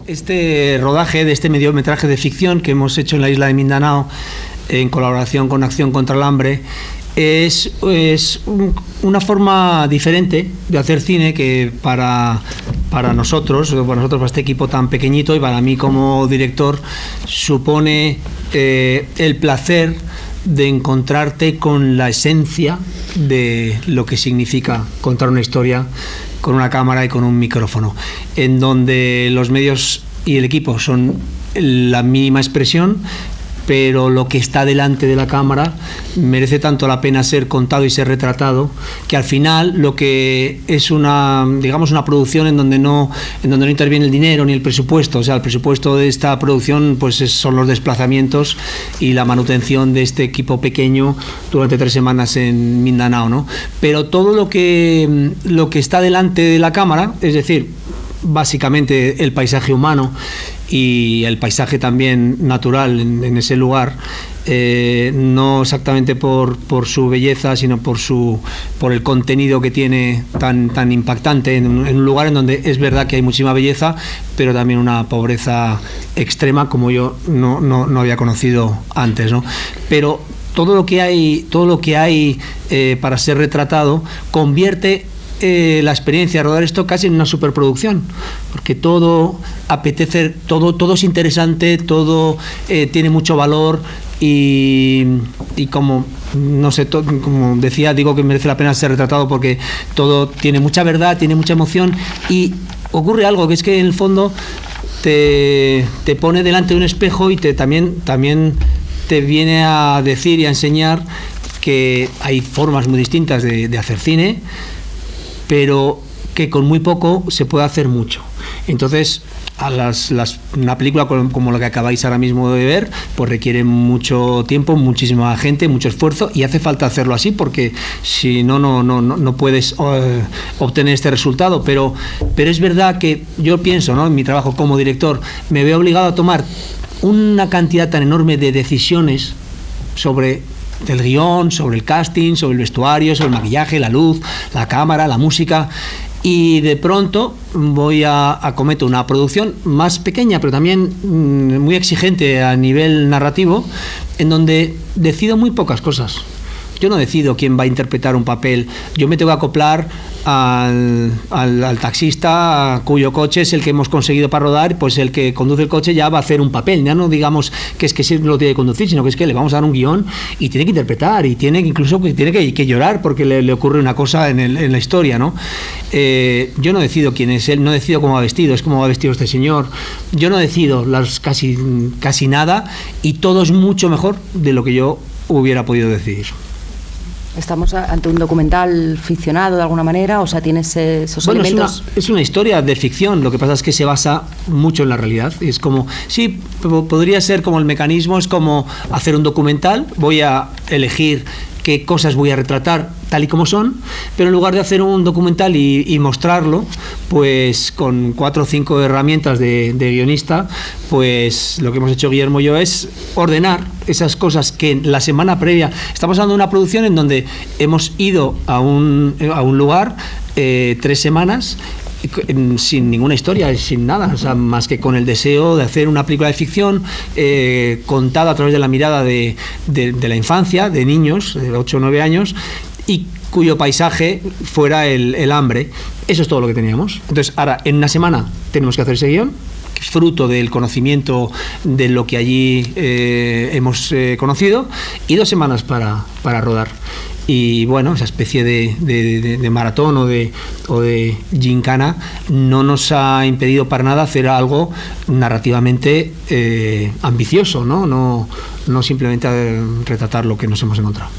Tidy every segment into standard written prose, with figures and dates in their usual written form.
Este rodaje de este mediometraje de ficción que hemos hecho en la isla de Mindanao en colaboración con Acción contra el Hambre es una forma diferente de hacer cine que para nosotros, para este equipo tan pequeñito y para mí como director, supone el placer de encontrarte con la esencia de lo que significa contar una historia con una cámara y con un micrófono, en donde los medios y el equipo son la mínima expresión, pero lo que está delante de la cámara merece tanto la pena ser contado y ser retratado, que al final lo que es una producción en donde no interviene el dinero ni el presupuesto. O sea, el presupuesto de esta producción pues son los desplazamientos y la manutención de este equipo pequeño durante 3 semanas en Mindanao, ¿no? Pero todo lo que está delante de la cámara, es decir, básicamente el paisaje humano y el paisaje también natural en ese lugar, no exactamente por su belleza, sino por el contenido que tiene tan impactante en un lugar en donde es verdad que hay muchísima belleza, pero también una pobreza extrema como yo no había conocido antes, ¿no? Pero todo lo que hay para ser retratado convierte la experiencia de rodar esto casi en una superproducción, porque todo apetece, todo es interesante, todo tiene mucho valor y como no sé, como decía, digo que merece la pena ser retratado porque todo tiene mucha verdad, tiene mucha emoción y ocurre algo que es que en el fondo te pone delante de un espejo y también te viene a decir y a enseñar que hay formas muy distintas de hacer cine, pero que con muy poco se puede hacer mucho. Entonces, una película como la que acabáis ahora mismo de ver, pues requiere mucho tiempo, muchísima gente, mucho esfuerzo, y hace falta hacerlo así, porque si no puedes obtener este resultado. Pero es verdad que yo pienso, ¿no?, en mi trabajo como director, me veo obligado a tomar una cantidad tan enorme de decisiones sobre el guión, sobre el casting, sobre el vestuario, sobre el maquillaje, la luz, la cámara, la música, y de pronto voy a acometer una producción más pequeña, pero también muy exigente a nivel narrativo, en donde decido muy pocas cosas. Yo no decido quién va a interpretar un papel, yo me tengo que acoplar al taxista cuyo coche es el que hemos conseguido para rodar, pues el que conduce el coche ya va a hacer un papel, ya no digamos que es que sí lo tiene que conducir, sino que es que le vamos a dar un guión y tiene que interpretar y tiene que llorar porque le ocurre una cosa en la historia, ¿no? Yo no decido quién es él, no decido cómo va vestido, es cómo va vestido este señor, yo no decido casi nada, y todo es mucho mejor de lo que yo hubiera podido decidir. ¿Estamos ante un documental ficcionado de alguna manera? O sea, ¿tienes esos elementos? Es una historia de ficción, lo que pasa es que se basa mucho en la realidad. Es como, sí, podría ser como el mecanismo, es como hacer un documental, voy a elegir qué cosas voy a retratar tal y como son, pero en lugar de hacer un documental y mostrarlo, pues con 4 o 5 herramientas de guionista, pues lo que hemos hecho Guillermo y yo es ordenar esas cosas que la semana previa, estamos hablando de una producción en donde hemos ido a un lugar 3 semanas sin ninguna historia, sin nada, o sea, más que con el deseo de hacer una película de ficción contada a través de la mirada de la infancia, de niños de 8 o 9 años, y cuyo paisaje fuera el hambre. Eso es todo lo que teníamos. Entonces, ahora, en una semana tenemos que hacer ese guión, fruto del conocimiento de lo que allí hemos conocido, y 2 semanas para rodar. Y bueno, esa especie de maratón o de gincana no nos ha impedido para nada hacer algo narrativamente ambicioso, ¿no? No simplemente retratar lo que nos hemos encontrado.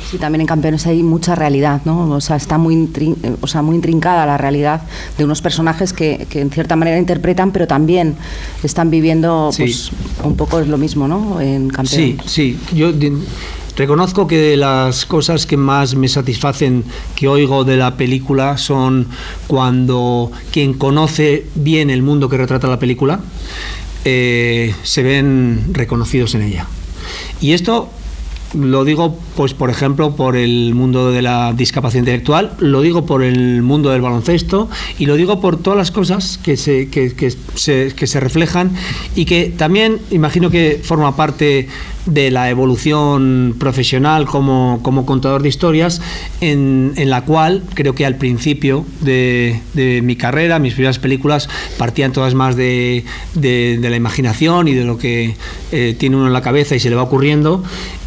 Sí, también en Campeones hay mucha realidad, ¿no? O sea, está muy intrincada la realidad de unos personajes que en cierta manera interpretan, pero también están viviendo, pues, sí, un poco es lo mismo, ¿no?, en Campeones. Sí. Yo reconozco que de las cosas que más me satisfacen que oigo de la película son cuando quien conoce bien el mundo que retrata la película se ven reconocidos en ella. Y esto Lo digo, pues por ejemplo, por el mundo de la discapacidad intelectual, lo digo por el mundo del baloncesto y lo digo por todas las cosas que se reflejan y que también imagino que forma parte de la evolución profesional como contador de historias, en la cual creo que al principio de mi carrera, mis primeras películas partían todas más de la imaginación y de lo que tiene uno en la cabeza y se le va ocurriendo,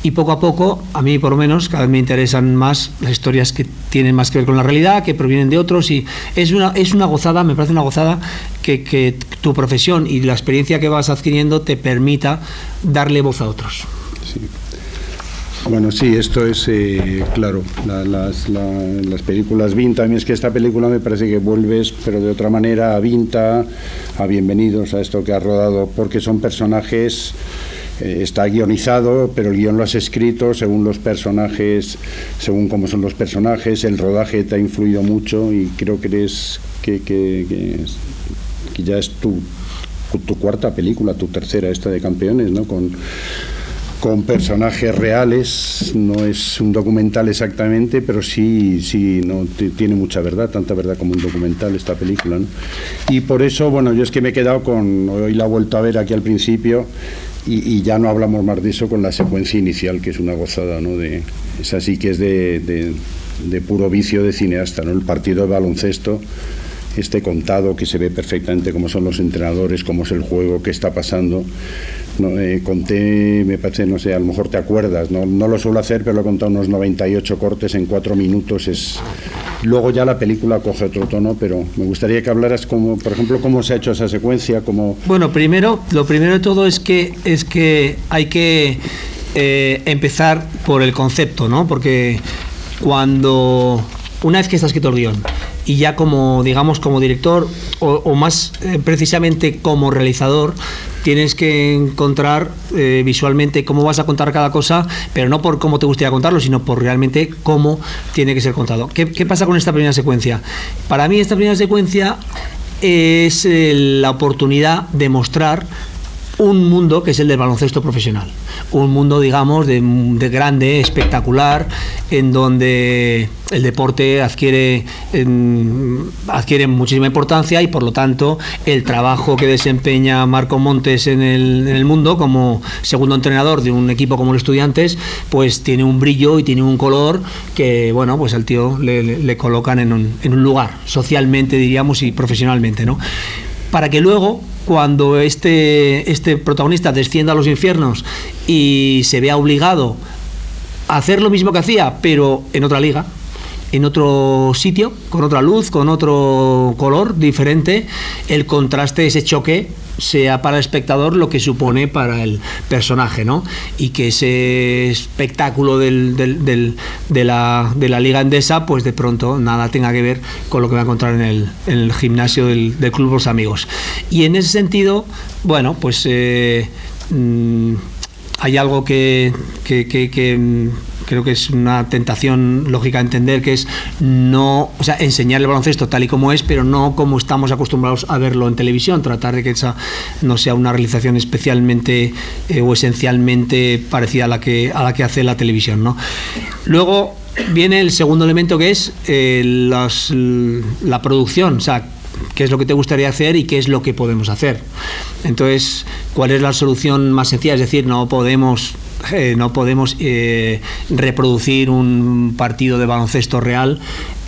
y poco a poco, a mí por lo menos, cada vez me interesan más las historias que tienen más que ver con la realidad, que provienen de otros, y es una gozada, me parece una gozada que tu profesión y la experiencia que vas adquiriendo te permita darle voz a otros. Sí. Bueno, sí, esto es claro, las películas Vinta. A mí es que esta película me parece que vuelves, pero de otra manera, a Vinta, a Bienvenidos, a esto que has rodado, porque son personajes, está guionizado, pero el guión lo has escrito según los personajes, según cómo son los personajes, el rodaje te ha influido mucho y creo que eres que ya es tu cuarta película, tu tercera, esta de Campeones, ¿no? Con personajes reales, no es un documental exactamente, pero sí no tiene mucha verdad, tanta verdad como un documental esta película, ¿no? Y por eso, bueno, yo es que me he quedado hoy la he vuelto a ver aquí al principio y ya no hablamos más de eso con la secuencia inicial, que es una gozada, ¿no? Es así que es de puro vicio de cineasta, ¿no? El partido de baloncesto, contado, que se ve perfectamente cómo son los entrenadores, cómo es el juego, qué está pasando. No, conté, me parece, no sé, a lo mejor te acuerdas, no lo suelo hacer, pero lo he contado unos 98 cortes en 4 minutos. Luego ya la película coge otro tono, pero me gustaría que hablaras, como, por ejemplo, cómo se ha hecho esa secuencia. Bueno, lo primero de todo es que hay que empezar por el concepto, ¿no? Porque una vez que está escrito el guión y ya como director o más precisamente como realizador, tienes que encontrar visualmente cómo vas a contar cada cosa, pero no por cómo te gustaría contarlo, sino por realmente cómo tiene que ser contado. ¿Qué pasa con esta primera secuencia? Para mí esta primera secuencia es la oportunidad de mostrar un mundo que es el del baloncesto profesional, un mundo, digamos, de grande, espectacular, en donde el deporte adquiere muchísima importancia y por lo tanto el trabajo que desempeña Marco Montes en el mundo como segundo entrenador de un equipo como los Estudiantes, pues tiene un brillo y tiene un color que, bueno, pues al tío le colocan en un lugar, socialmente diríamos y profesionalmente, ¿no? Para que luego, cuando este protagonista descienda a los infiernos y se vea obligado a hacer lo mismo que hacía, pero en otra liga, en otro sitio, con otra luz, con otro color diferente, el contraste, ese choque, sea para el espectador lo que supone para el personaje, ¿no? Y que ese espectáculo de la Liga Endesa, pues de pronto nada tenga que ver con lo que va a encontrar en el gimnasio del Club Los Amigos. Y en ese sentido, bueno, pues hay algo que creo que es una tentación lógica entender, que es enseñar el baloncesto tal y como es, pero no como estamos acostumbrados a verlo en televisión, tratar de que esa no sea una realización especialmente o esencialmente parecida a la que hace la televisión, ¿no? Luego viene el segundo elemento, que es la producción, o sea, qué es lo que te gustaría hacer y qué es lo que podemos hacer. Entonces, ¿cuál es la solución más sencilla? Es decir, no podemos reproducir un partido de baloncesto real,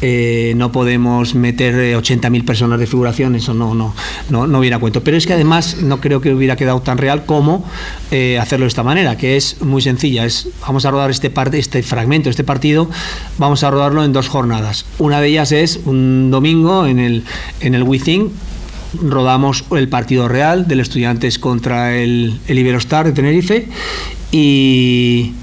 no podemos meter 80.000 personas de figuración, eso no viene a cuento. Pero es que además no creo que hubiera quedado tan real como hacerlo de esta manera, que es muy sencilla. Vamos a rodar este fragmento, este partido, vamos a rodarlo en 2 jornadas. Una de ellas es un domingo en el Wizzing. Rodamos el partido real del Estudiantes contra el Iberostar de Tenerife y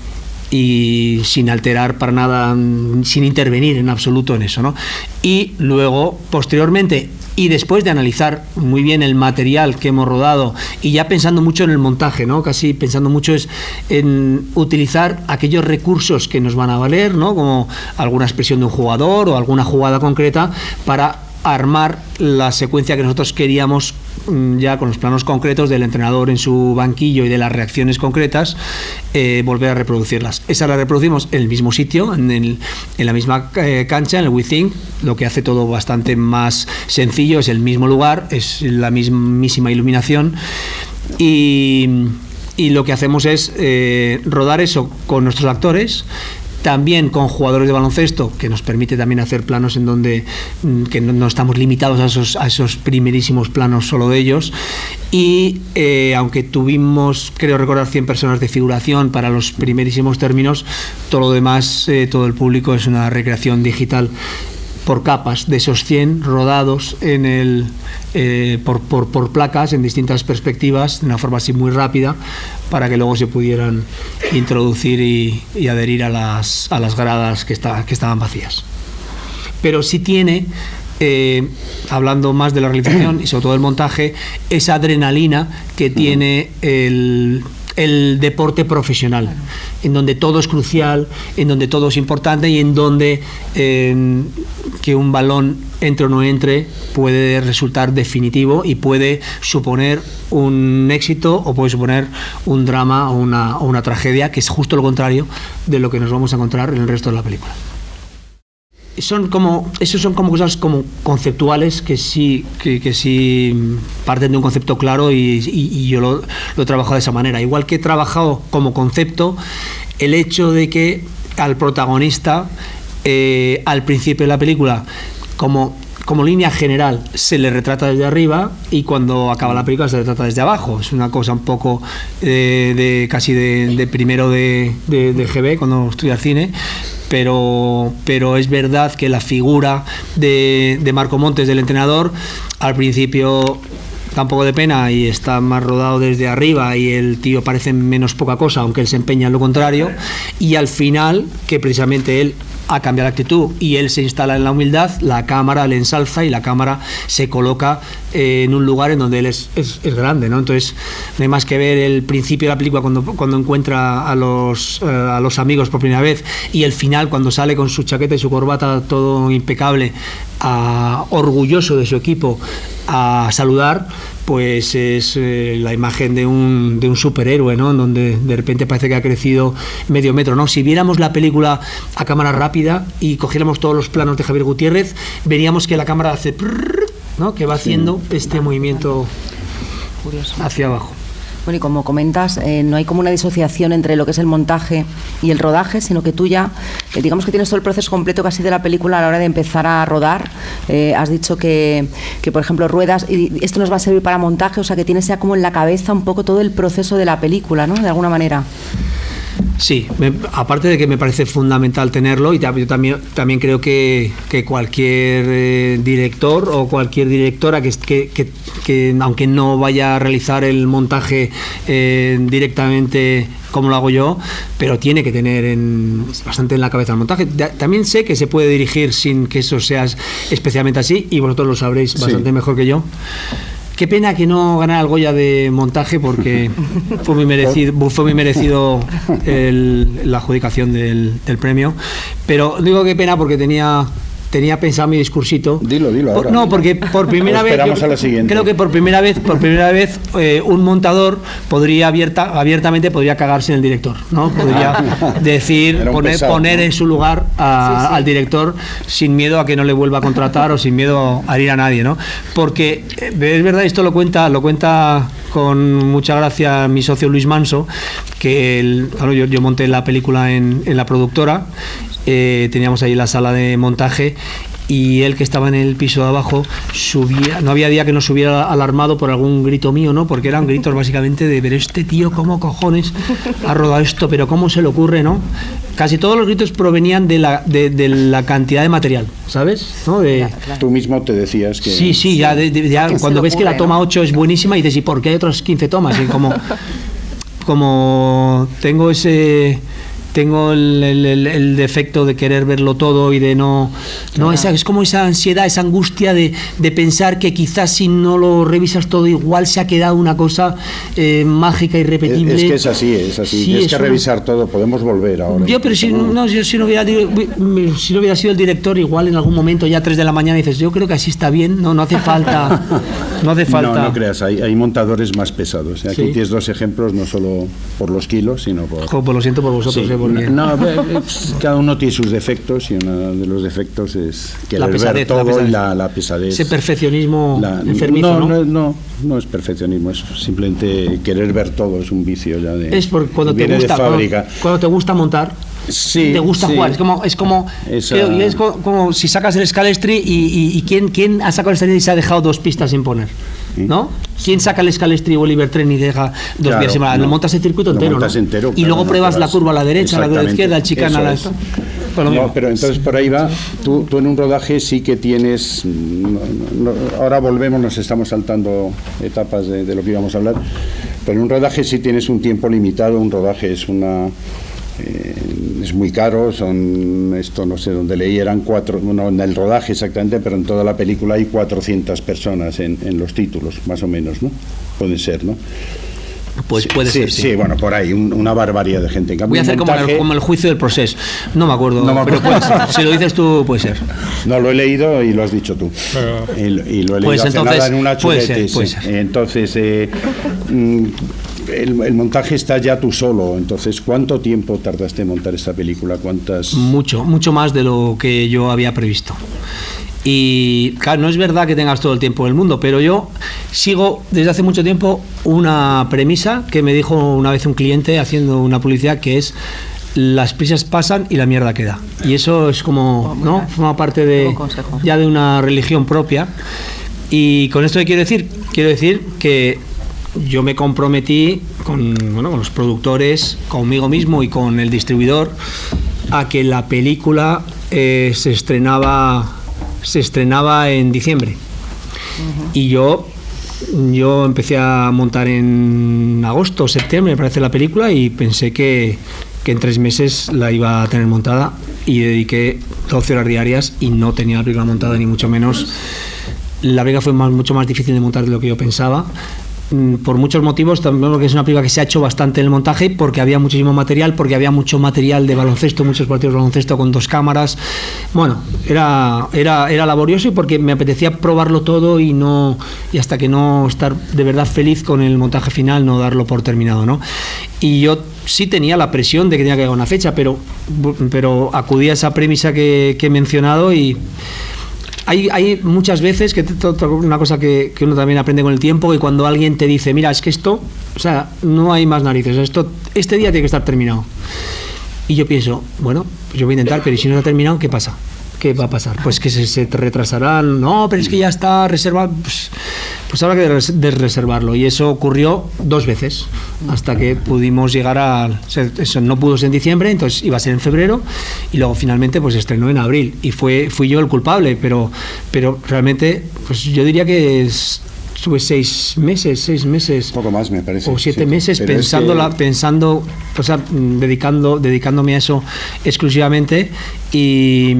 sin alterar para nada, sin intervenir en absoluto en eso, ¿no? Y luego, posteriormente, y después de analizar muy bien el material que hemos rodado y ya pensando mucho en el montaje, ¿no? Casi pensando mucho en utilizar aquellos recursos que nos van a valer, ¿no? Como alguna expresión de un jugador o alguna jugada concreta para armar la secuencia que nosotros queríamos ya con los planos concretos del entrenador en su banquillo y de las reacciones concretas, volver a reproducirlas. Esa la reproducimos en el mismo sitio, en la misma cancha, en el WeThink. Lo que hace todo bastante más sencillo, es el mismo lugar, es la mismísima iluminación, y lo que hacemos es rodar eso con nuestros actores, también con jugadores de baloncesto, que nos permite también hacer planos en donde que no estamos limitados a esos primerísimos planos solo de ellos. Y aunque tuvimos, creo recordar, 100 personas de figuración para los primerísimos términos, todo lo demás, todo el público es una recreación digital por capas de esos 100 rodados por placas en distintas perspectivas, de una forma así muy rápida, para que luego se pudieran introducir y adherir a las gradas que estaban vacías. Pero sí tiene, hablando más de la realización y sobre todo del montaje, esa adrenalina que tiene el deporte profesional, en donde todo es crucial, en donde todo es importante y en donde que un balón entre o no entre puede resultar definitivo y puede suponer un éxito o puede suponer un drama o una tragedia, que es justo lo contrario de lo que nos vamos a encontrar en el resto de la película. Son como cosas como conceptuales que sí parten de un concepto claro, y yo lo he trabajado de esa manera. Igual que he trabajado como concepto el hecho de que al protagonista al principio de la película, como línea general, se le retrata desde arriba, y cuando acaba la película se le retrata desde abajo. Es una cosa un poco casi de primero de GB cuando estudié cine. Pero es verdad que la figura de Marco Montes, del entrenador, al principio da un poco de pena y está más rodado desde arriba y el tío parece menos poca cosa, aunque él se empeña en lo contrario, y al final, que precisamente él ha cambiado la actitud y él se instala en la humildad, la cámara le ensalza y la cámara se coloca en un lugar en donde él es grande, ¿no? Entonces no hay más que ver el principio de la película cuando encuentra a los amigos por primera vez, y el final cuando sale con su chaqueta y su corbata todo impecable, orgulloso de su equipo, a saludar. Pues es la imagen de un superhéroe, ¿no? En donde de repente parece que ha crecido medio metro, ¿no? Si viéramos la película a cámara rápida y cogiéramos todos los planos de Javier Gutiérrez, veríamos que la cámara hace prrr, ¿no? Que va haciendo este movimiento hacia abajo. Bueno, y como comentas, no hay como una disociación entre lo que es el montaje y el rodaje, sino que tú ya, digamos que tienes todo el proceso completo casi de la película a la hora de empezar a rodar. Has dicho que, por ejemplo, ruedas, y esto nos va a servir para montaje, o sea, que tienes ya como en la cabeza un poco todo el proceso de la película, ¿no? De alguna manera. Sí, aparte de que me parece fundamental tenerlo, y yo también creo que cualquier director o cualquier directora que aunque no vaya a realizar el montaje directamente como lo hago yo, pero tiene que tener bastante en la cabeza el montaje. También sé que se puede dirigir sin que eso sea especialmente así, y vosotros lo sabréis bastante mejor que yo. Qué pena que no ganara el Goya de montaje, porque fue muy merecido la adjudicación del premio. Pero digo qué pena porque tenía pensado mi discursito. Dilo ahora. No, porque por primera vez, creo que por primera vez un montador abiertamente podría cagarse en el director, ¿no? Podría decir, poner en su lugar al director, sin miedo a que no le vuelva a contratar o sin miedo a herir a nadie, ¿no? Porque es verdad, esto lo cuenta con mucha gracia mi socio Luis Manso, que yo monté la película en la productora. Teníamos ahí la sala de montaje, y él, que estaba en el piso de abajo, no había día que no subiera alarmado por algún grito mío, ¿no? Porque eran gritos básicamente de ver este tío cómo cojones ha rodado esto, pero cómo se le ocurre, ¿no? Casi todos los gritos provenían de la cantidad de material, ¿sabes? ¿No? Tú mismo te decías que... Sí, ya cuando ves que la toma 8 es buenísima y dices, ¿y por qué hay otras 15 tomas? Y como tengo tengo el defecto de querer verlo todo y de no es como esa ansiedad, esa angustia de pensar que quizás si no lo revisas todo igual se ha quedado una cosa mágica, irrepetible. Es que es así, sí, tienes que revisar todo, podemos volver ahora. Pero si no hubiera sido el director, igual en algún momento ya 3 de la mañana dices, yo creo que así está bien, no hace falta. No creas, hay montadores más pesados. Aquí tienes 2 ejemplos, no solo por los kilos, sino por... Pues lo siento por vosotros, porque... cada uno tiene sus defectos y uno de los defectos es querer ver todo y la pesadez. Ese perfeccionismo enfermizo, no es perfeccionismo, es simplemente querer ver todo, es un vicio ya de... Es porque cuando te gusta montar... te gusta jugar, es como si sacas el Scalestri y ¿quién ha sacado el Scalestri y se ha dejado 2 pistas sin poner? ¿No? ¿Quién saca el Scalestri o Oliver Tren y deja 2 vías sin poner? Lo montas el circuito entero, ¿no? Y luego pruebas la curva a la derecha, la izquierda, el chicane a la... Pero entonces por ahí va, tú en un rodaje sí que tienes... ahora volvemos, nos estamos saltando etapas de lo que íbamos a hablar, pero en un rodaje sí tienes un tiempo limitado, un rodaje es muy caro, no sé dónde leí, eran 4, no en el rodaje exactamente, pero en toda la película hay 400 personas en los títulos, más o menos, ¿no? Puede ser, ¿no? Pues puede ser, sí. Sí, bueno, por ahí, una barbaridad de gente. En cambio, voy a hacer como el juicio del proceso. No me acuerdo, pero puede ser. Si lo dices tú, puede ser. No, lo he leído y lo has dicho tú. Y lo he leído hace nada en una chuleta. Puede ser. Entonces, el montaje está ya tú solo. Entonces, ¿cuánto tiempo tardaste en montar esta película? Mucho más de lo que yo había previsto. Y claro, no es verdad que tengas todo el tiempo del mundo, pero yo sigo desde hace mucho tiempo una premisa que me dijo una vez un cliente haciendo una publicidad, que es: las prisas pasan y la mierda queda. Y eso es como, ¿no? Forma parte ya de una religión propia. Y con esto, ¿qué quiero decir? Quiero decir que yo me comprometí con los productores, conmigo mismo y con el distribuidor, a que la película se estrenaba en diciembre. Y yo empecé a montar en agosto o septiembre, me parece, la película, y pensé que en 3 meses la iba a tener montada, y dediqué 12 horas diarias y no tenía la película montada, ni mucho menos. La película fue mucho más difícil de montar de lo que yo pensaba, por muchos motivos, también porque es una película que se ha hecho bastante en el montaje, porque había muchísimo material, porque había mucho material de baloncesto, muchos partidos de baloncesto con 2 cámaras. Bueno, era laborioso, y porque me apetecía probarlo todo y hasta que no estar de verdad feliz con el montaje final, no darlo por terminado, ¿no? Y yo sí tenía la presión de que tenía que llegar a una fecha, pero acudí a esa premisa que he mencionado. Y hay muchas veces que una cosa que uno también aprende con el tiempo, que cuando alguien te dice, mira, es que esto, o sea, no hay más narices, este día tiene que estar terminado. Y yo pienso, bueno, pues yo voy a intentar, pero ¿y si no está terminado, qué pasa? ¿Qué va a pasar? Pues que se retrasarán. No, pero es que ya está reservado. Pues habrá que desreservarlo. Y eso ocurrió 2 veces, hasta que pudimos llegar eso no pudo ser en diciembre, entonces iba a ser en febrero, y luego finalmente pues estrenó en abril. Y fui yo el culpable, pero realmente, pues yo diría que estuve 6 meses. Poco más, me parece. O 7 meses pensando, o sea, dedicándome a eso exclusivamente, y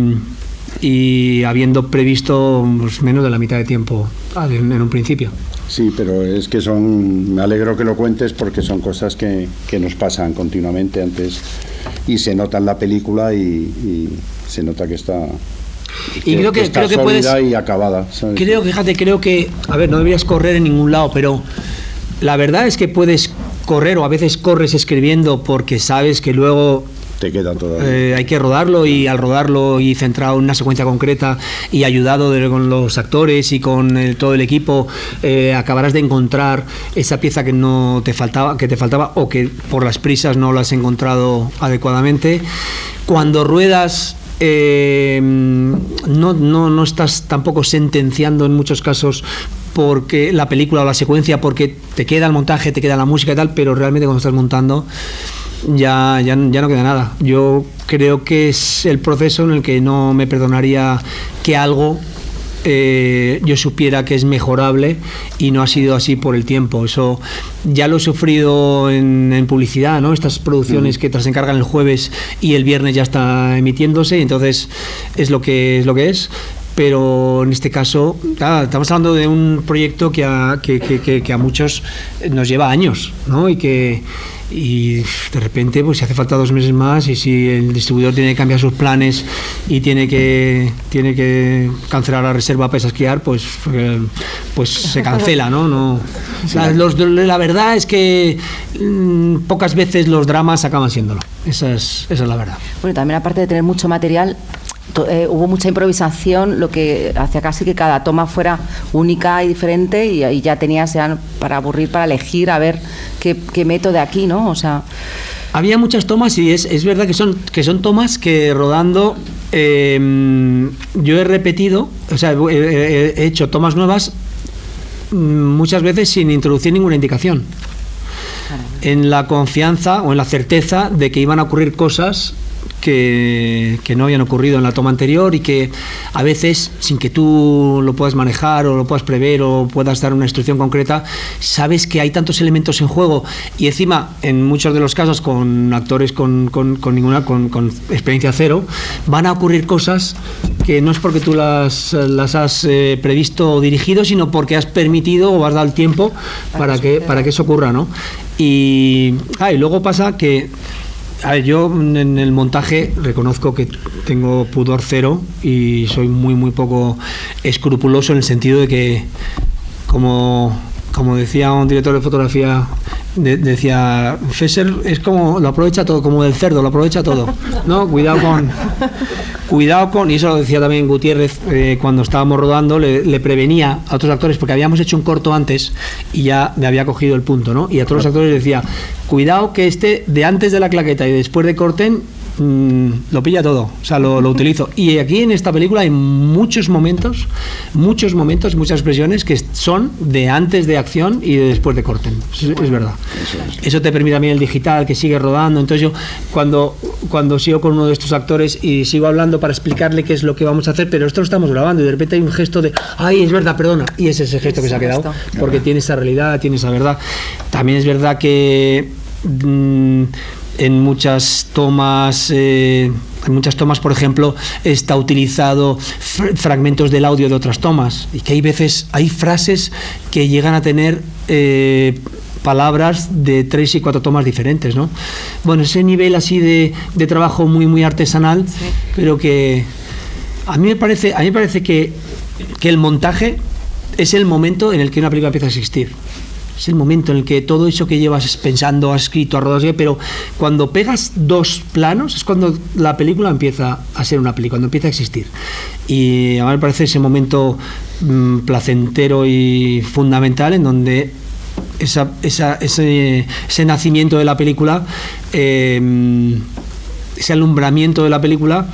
habiendo previsto pues, menos de la mitad de tiempo en un principio. Sí, pero es que me alegro que lo cuentes, porque son cosas que nos pasan continuamente antes, y se nota en la película, y se nota que está... Y creo que puedes, y acabada, ¿sabes? Creo que, a ver, no deberías correr en ningún lado, pero la verdad es que puedes correr, o a veces corres escribiendo, porque sabes que luego te queda todo. Hay que rodarlo, y al rodarlo y centrado en una secuencia concreta y ayudado con los actores y con todo el equipo, acabarás de encontrar esa pieza que te faltaba, o que por las prisas no la has encontrado adecuadamente. Cuando ruedas, no estás tampoco sentenciando en muchos casos porque la película o la secuencia, porque te queda el montaje, te queda la música y tal, pero realmente cuando estás montando ya no queda nada. Yo creo que es el proceso en el que no me perdonaría que algo yo supiera que es mejorable, y no ha sido así por el tiempo. Eso ya lo he sufrido en publicidad, ¿no? Estas producciones que te las encargan el jueves y el viernes ya está emitiéndose, entonces es lo que es. Pero en este caso, claro, estamos hablando de un proyecto que a muchos nos lleva años, ¿no? Y de repente, pues si hace falta 2 meses más, y si el distribuidor tiene que cambiar sus planes y tiene que cancelar la reserva para esquiar, pues se cancela, ¿no? Sí. La verdad es que pocas veces los dramas acaban siéndolo. Esa es la verdad. Bueno, también aparte de tener mucho material, hubo mucha improvisación, lo que hacía casi que cada toma fuera única y diferente, y ahí ya tenías para aburrir, para elegir a ver qué meto de aquí, ¿no? O sea, había muchas tomas, y es verdad que son tomas que rodando yo he repetido, o sea, he hecho tomas nuevas muchas veces sin introducir ninguna indicación, en la confianza o en la certeza de que iban a ocurrir cosas que no habían ocurrido en la toma anterior, y que a veces, sin que tú lo puedas manejar o lo puedas prever o puedas dar una instrucción concreta, sabes que hay tantos elementos en juego, y encima en muchos de los casos con actores con experiencia cero, van a ocurrir cosas que no es porque tú las has previsto o dirigido, sino porque has permitido o has dado el tiempo para que eso ocurra, ¿no? Y luego pasa que, a ver, yo en el montaje reconozco que tengo pudor cero y soy muy, muy poco escrupuloso, en el sentido de que, como decía un director de fotografía, decía, Fesser es como, lo aprovecha todo, como del cerdo, lo aprovecha todo, ¿no? Cuidado con, y eso lo decía también Gutiérrez cuando estábamos rodando, le prevenía a otros actores, porque habíamos hecho un corto antes y ya me había cogido el punto, ¿no? Y a todos los actores les decía, cuidado que de antes de la claqueta y después de corten, lo pilla todo, o sea, lo utilizo. Y aquí en esta película hay muchos momentos, muchas expresiones que son de antes de acción y de después de corten. Es verdad. Eso te permite también el digital, que sigue rodando. Entonces yo, cuando sigo con uno de estos actores y sigo hablando para explicarle qué es lo que vamos a hacer, pero esto lo estamos grabando, y de repente hay un gesto de, ay, es verdad, perdona, y ese es el gesto que se ha quedado, porque tiene esa realidad, tiene esa verdad. También es verdad que en muchas tomas, por ejemplo, está utilizado fragmentos del audio de otras tomas, y que hay frases que llegan a tener palabras de 3 y 4 tomas diferentes, ¿no? Bueno, ese nivel así de trabajo muy, muy artesanal, sí. Pero que a mí me parece que el montaje es el momento en el que una película empieza a existir. Es el momento en el que todo eso que llevas pensando, has escrito, has rodado, pero cuando pegas 2 planos es cuando la película empieza a ser una película, cuando empieza a existir. Y a mí me parece ese momento placentero y fundamental, en donde ese nacimiento de la película, ese alumbramiento de la película,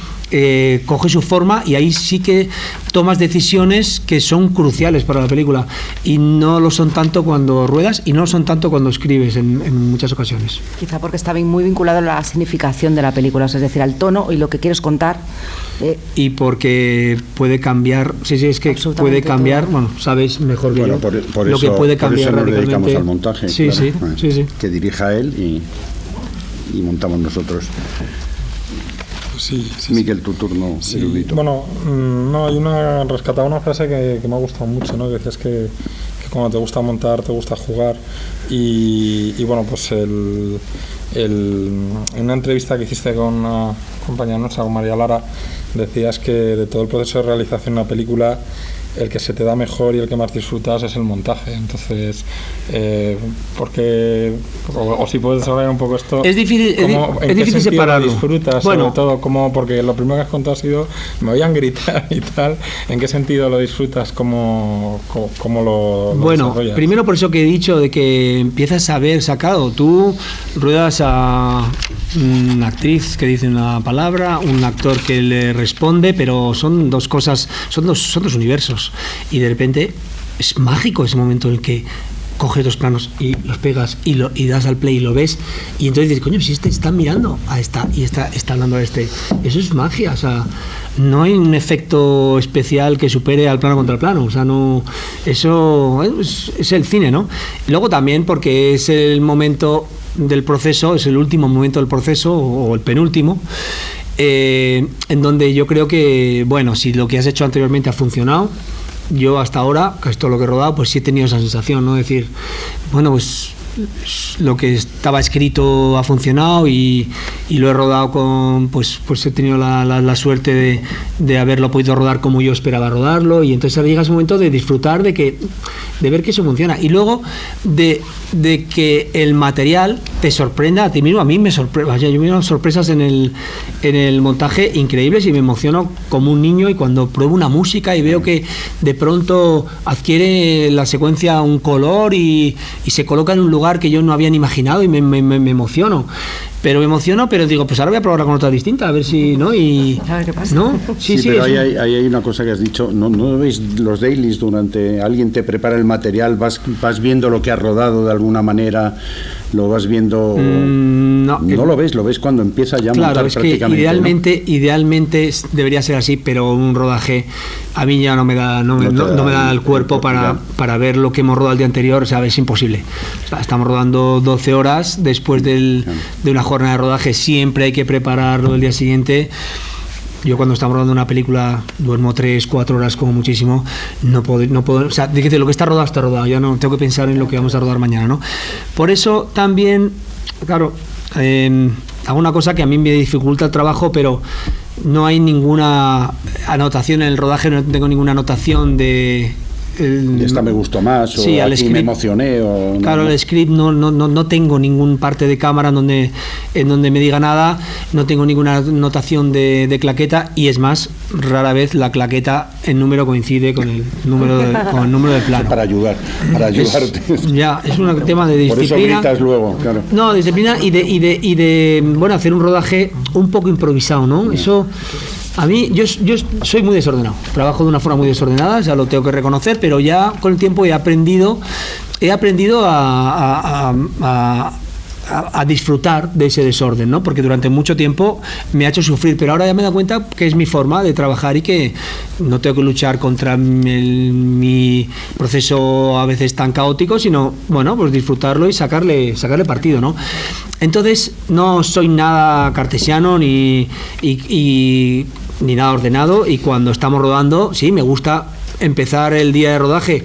coge su forma, y ahí sí que tomas decisiones que son cruciales para la película, y no lo son tanto cuando ruedas, y no lo son tanto cuando escribes en muchas ocasiones. Quizá porque está muy vinculado a la significación de la película, es decir, al tono y lo que quieres contar. Y porque puede cambiar, sí, es que puede cambiar, todo. Bueno, sabes mejor que yo por lo eso, que puede cambiar por eso nos radicalmente. dedicamos al montaje, sí, claro. Sí. Que dirija él y montamos nosotros. Sí. Miquel, tu turno, sí. Erudito. Bueno, rescataba una frase que me ha gustado mucho, ¿no? Que decías que cuando te gusta montar, te gusta jugar, y bueno, pues en una entrevista que hiciste con una compañera nuestra, con María Lara, decías que de todo el proceso de realización de una película, el que se te da mejor y el que más disfrutas es el montaje. Entonces, porque o si puedes hablar un poco esto, es difícil separarlo. Disfrutas, bueno, sobre todo, porque lo primero que has contado ha sido, me oían gritar y tal. ¿En qué sentido lo disfrutas? ¿Cómo lo bueno, desarrollas? Primero por eso que he dicho, de que empiezas a ver sacado. Tú ruedas a una actriz que dice una palabra, un actor que le responde, pero son dos cosas, son dos universos. Y de repente es mágico ese momento en el que coges 2 planos y los pegas y das al play y lo ves, y entonces dices, coño, si está mirando a esta y está hablando a este. Eso es magia, o sea, no hay un efecto especial que supere al plano contra el plano, o sea, no, eso es el cine, ¿no? Y luego también porque es el momento del proceso, es el último momento del proceso o el penúltimo, en donde yo creo que, bueno, si lo que has hecho anteriormente ha funcionado, yo hasta ahora, que es todo lo que he rodado, pues sí he tenido esa sensación, ¿no? Decir, bueno, pues lo que estaba escrito ha funcionado y lo he rodado con, pues he tenido la suerte de haberlo podido rodar como yo esperaba rodarlo, y entonces ahora llega ese momento de disfrutar de ver que eso funciona, y luego de que el material te sorprenda a ti mismo. A mí me sorprende, yo me veo sorpresas en el montaje increíbles y me emociono como un niño, y cuando pruebo una música y veo que de pronto adquiere la secuencia un color y se coloca en un lugar que yo no había ni imaginado, y me emociono. Pero digo, pues ahora voy a probarla con otra distinta, a ver si, ¿no? Y a ver qué pasa. ¿no? Sí, pero ahí hay una cosa que has dicho, no veis los dailies durante, alguien te prepara el material, vas viendo lo que has rodado de alguna manera, lo vas viendo, no lo ves cuando empieza ya a montar, claro, es prácticamente, que idealmente debería ser así, pero un rodaje a mí ya no me da el cuerpo para ver lo que hemos rodado el día anterior, o sea, es imposible. O sea, estamos rodando 12 horas después de una jornada de rodaje, siempre hay que prepararlo el día siguiente. Yo cuando estamos rodando una película duermo 3-4 horas como muchísimo, no puedo, o sea, dígate, lo que está rodado, ya no tengo que pensar en lo que vamos a rodar mañana, ¿no? Por eso también, claro, hago una cosa que a mí me dificulta el trabajo, pero no hay ninguna anotación en el rodaje, no tengo ninguna anotación de... esta me gustó más, o sí, aquí script, me emocioné, o claro, el script no tengo ningún parte de cámara en donde me diga nada, no tengo ninguna notación de claqueta, y es más, rara vez la claqueta en número coincide con el número de plano. Para ayudarte. Es un tema de disciplina. Por eso gritas luego, claro. No, disciplina y de bueno, hacer un rodaje un poco improvisado, ¿no? Eso... A mí, yo soy muy desordenado, trabajo de una forma muy desordenada, ya lo tengo que reconocer, pero ya con el tiempo he aprendido a disfrutar de ese desorden, ¿no? Porque durante mucho tiempo me ha hecho sufrir, pero ahora ya me he dado cuenta que es mi forma de trabajar y que no tengo que luchar contra mi proceso a veces tan caótico, sino, bueno, pues disfrutarlo y sacarle partido, ¿no? Entonces, no soy nada cartesiano ni nada ordenado, y cuando estamos rodando, sí, me gusta empezar el día de rodaje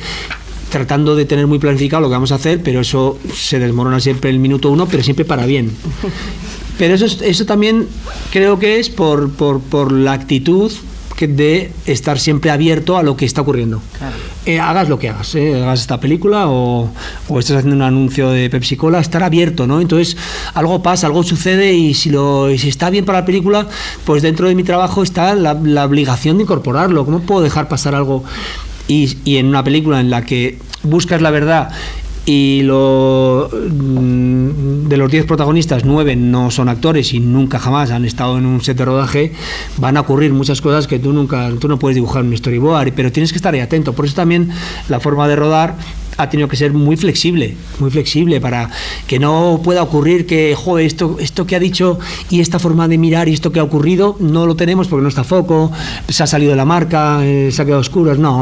tratando de tener muy planificado lo que vamos a hacer, pero eso se desmorona siempre el minuto 1, pero siempre para bien. Pero eso también creo que es por la actitud de estar siempre abierto a lo que está ocurriendo. Claro. Hagas lo que hagas, hagas esta película o estás haciendo un anuncio de Pepsi Cola, estar abierto, ¿no? Entonces algo pasa, algo sucede, y si está bien para la película, pues dentro de mi trabajo está la obligación de incorporarlo. ¿Cómo puedo dejar pasar algo? Y en una película en la que buscas la verdad y de los 10 protagonistas, 9 no son actores y nunca jamás han estado en un set de rodaje, van a ocurrir muchas cosas que tú no puedes dibujar en un storyboard, pero tienes que estar ahí atento. Por eso también la forma de rodar ha tenido que ser muy flexible para que no pueda ocurrir que, joder, esto que ha dicho y esta forma de mirar y esto que ha ocurrido no lo tenemos porque no está a foco, se ha salido de la marca, se ha quedado oscuro. No,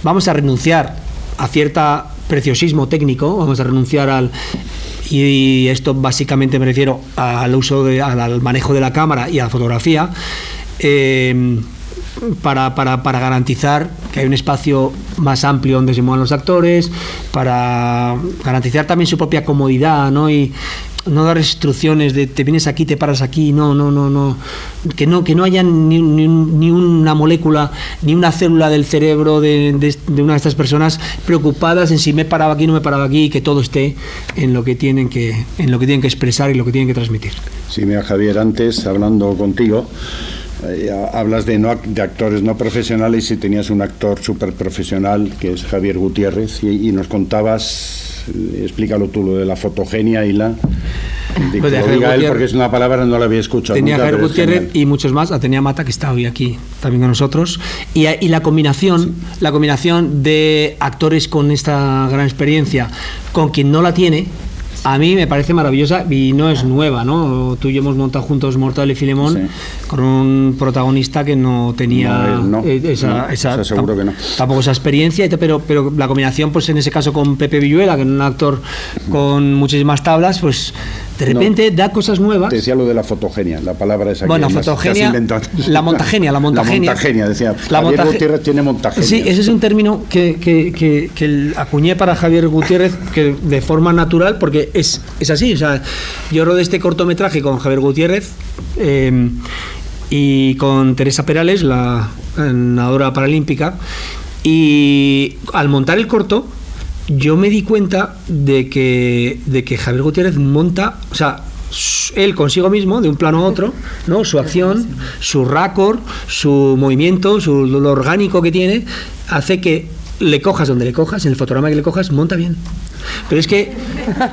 vamos a renunciar a cierta preciosismo técnico, vamos a renunciar y esto básicamente me refiero al uso al manejo de la cámara y a la fotografía, para garantizar que hay un espacio más amplio donde se muevan los actores, para garantizar también su propia comodidad, ¿no? Y no dar instrucciones de te vienes aquí, te paras aquí, no, que no haya ni una molécula, ni una célula del cerebro de una de estas personas preocupadas en si me he parado aquí, no me he parado aquí, y que todo esté en lo que tienen que expresar y lo que tienen que transmitir. Sí, mira, Javier, antes hablando contigo, hablas de actores no profesionales, y tenías un actor súper profesional que es Javier Gutiérrez, y nos contabas, explícalo tú, lo de la fotogenia y la... Pues lo diga él porque es una palabra no la había escuchado. Tenía Javier Gutiérrez y muchos más. Tenía Mata, que está hoy aquí también con nosotros. Y la combinación de actores con esta gran experiencia con quien no la tiene, a mí me parece maravillosa y no es nueva, ¿no? Tú y yo hemos montado juntos Mortadelo y Filemón con un protagonista que no tenía seguro que no. Tampoco esa experiencia, pero la combinación, pues en ese caso con Pepe Villuela, que es un actor con muchísimas tablas, pues de repente da cosas nuevas. Te decía lo de la fotogenia, la palabra esa bueno, fotogenia, la montagenia. La montagenia, decía. Javier Gutiérrez tiene montagenia. Sí, ese es un término que acuñé para Javier Gutiérrez, que de forma natural, porque es así. O sea, yo rodé este cortometraje con Javier Gutiérrez y con Teresa Perales, la nadadora paralímpica, y al montar el corto yo me di cuenta de que Javier Gutiérrez monta, o sea, él consigo mismo, de un plano a otro, ¿no? Su acción, su raccord, su movimiento, lo orgánico que tiene, hace que le cojas donde le cojas, en el fotograma que le cojas, monta bien. Pero es que,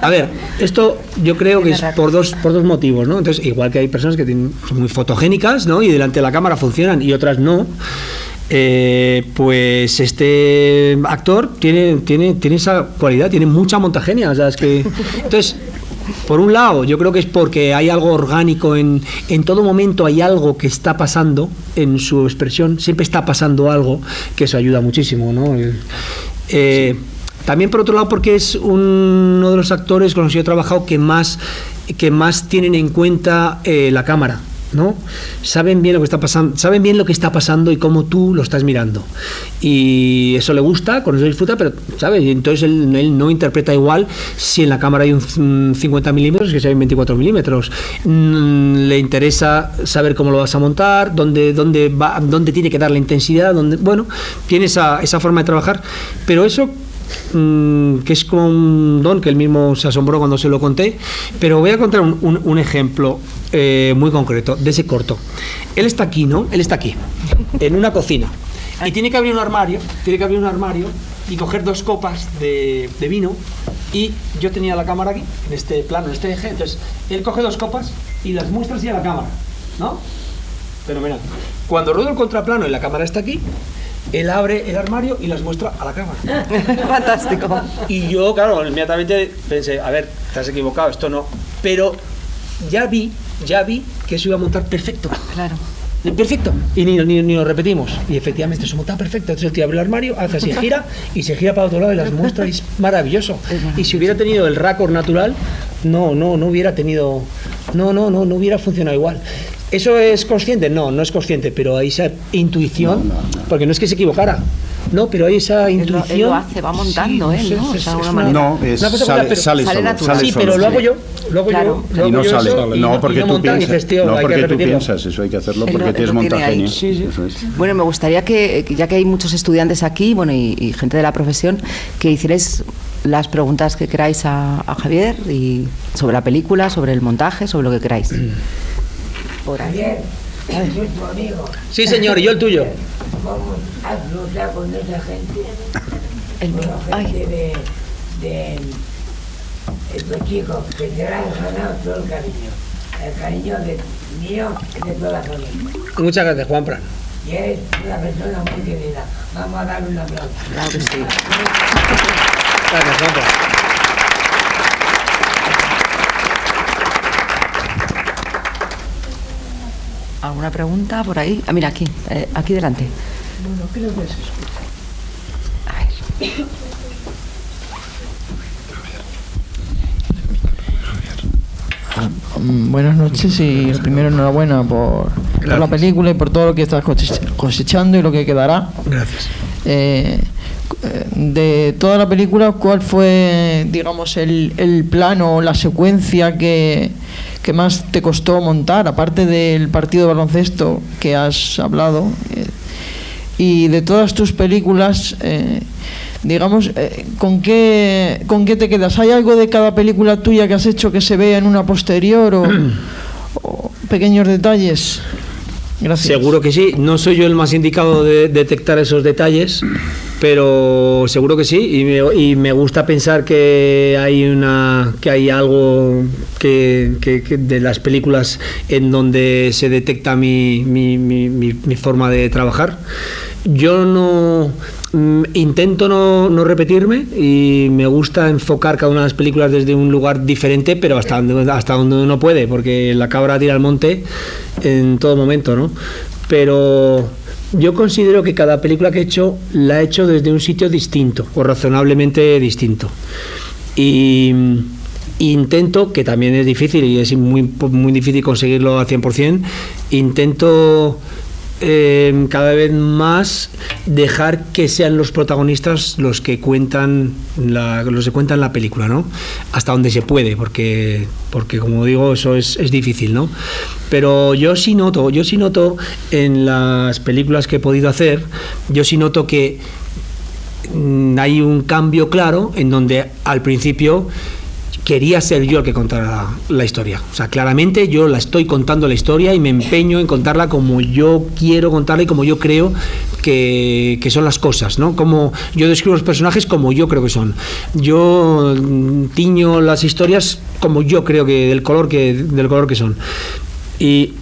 a ver, esto yo creo que es por dos motivos, ¿no? Entonces, igual que hay personas que son muy fotogénicas, ¿no? Y delante de la cámara funcionan y otras no. Pues este actor tiene esa cualidad, tiene mucha montagenia, o sea, es que entonces, por un lado, yo creo que es porque hay algo orgánico en todo momento, hay algo que está pasando en su expresión, siempre está pasando algo, que eso ayuda muchísimo, ¿no? También por otro lado porque es uno de los actores con los que yo he trabajado que más tienen en cuenta la cámara, ¿no? Saben bien lo que está pasando, saben bien lo que está pasando y cómo tú lo estás mirando, y eso le gusta, con eso disfruta, pero ¿sabes? Y entonces él no interpreta igual si en la cámara hay un 50 milímetros que si hay un 24 milímetros. Le interesa saber cómo lo vas a montar, dónde tiene que dar la intensidad, bueno, tiene esa forma de trabajar, pero eso que es con un don que él mismo se asombró cuando se lo conté. Pero voy a contar un ejemplo muy concreto de ese corto. Él está aquí, ¿no? Él está aquí, en una cocina, y tiene que abrir un armario y coger 2 copas de vino, y yo tenía la cámara aquí, en este plano, en este eje. Entonces él coge 2 copas y las muestra así a la cámara, ¿no? Fenomenal. Cuando ruedo el contraplano y la cámara está aquí, él abre el armario y las muestra a la cámara. Fantástico. Y yo, claro, inmediatamente pensé, a ver, te has equivocado, esto no. Pero ya vi que eso iba a montar perfecto. Claro. Perfecto. Y ni lo repetimos. Y efectivamente eso monta perfecto. Entonces el tío abre el armario, hace así, gira y se gira para otro lado y las muestra, y es maravilloso. Y si hubiera tenido el raccord natural, no hubiera tenido... No hubiera funcionado igual. ¿Eso es consciente? No es consciente, pero hay esa intuición, porque no es que se equivocara, no, pero hay esa intuición. Él lo hace, va montando él, ¿no? Sale solo. Sí, pero lo hago yo. Y no sale. No, porque tú piensas, eso hay que hacerlo porque tienes montagenia. Bueno, me gustaría que, ya que hay muchos estudiantes aquí, bueno, y gente de la profesión, que hicierais las preguntas que queráis a Javier, y sobre la película, sobre el montaje, sobre lo que queráis. Javier, soy tu amigo. Sí, señor, y yo el tuyo. ¿Cómo has luchado con esa gente? De estos chicos que te han ganado todo el cariño mío y de toda la familia. Muchas gracias, Juanfran. Y eres una persona muy querida. Vamos a darle un aplauso. Claro que sí. Gracias, Juanfran. ¿Alguna pregunta por ahí? Mira, aquí delante. Bueno, creo que se escucha. A ver. Buenas noches, y primero enhorabuena por la película y por todo lo que estás cosechando y lo que quedará. Gracias. De toda la película, ¿cuál fue, digamos, el plano o la secuencia que más te costó montar, aparte del partido de baloncesto que has hablado? Y de todas tus películas, digamos, ¿con qué te quedas? ¿Hay algo de cada película tuya que has hecho que se vea en una posterior o pequeños detalles? Gracias. Seguro que sí. No soy yo el más indicado de detectar esos detalles, pero seguro que sí, y me gusta pensar que hay algo que de las películas en donde se detecta mi forma de trabajar. Yo intento no repetirme, y me gusta enfocar cada una de las películas desde un lugar diferente, pero hasta donde uno puede, porque la cabra tira al monte en todo momento, ¿no? Pero yo considero que cada película que he hecho la he hecho desde un sitio distinto, o razonablemente distinto. Y intento, que también es difícil y es muy difícil conseguirlo al 100%, intento cada vez más dejar que sean los protagonistas los que cuentan la película, ¿no? Hasta donde se puede, porque como digo, eso es difícil, ¿no? Pero yo sí noto en las películas que he podido hacer, yo sí noto que hay un cambio claro en donde al principio quería ser yo el que contara la historia. O sea, claramente yo la estoy contando la historia y me empeño en contarla como yo quiero contarla y como yo creo que son las cosas, ¿no? Como yo describo los personajes como yo creo que son. Yo tiño las historias como yo creo que del color que son. Y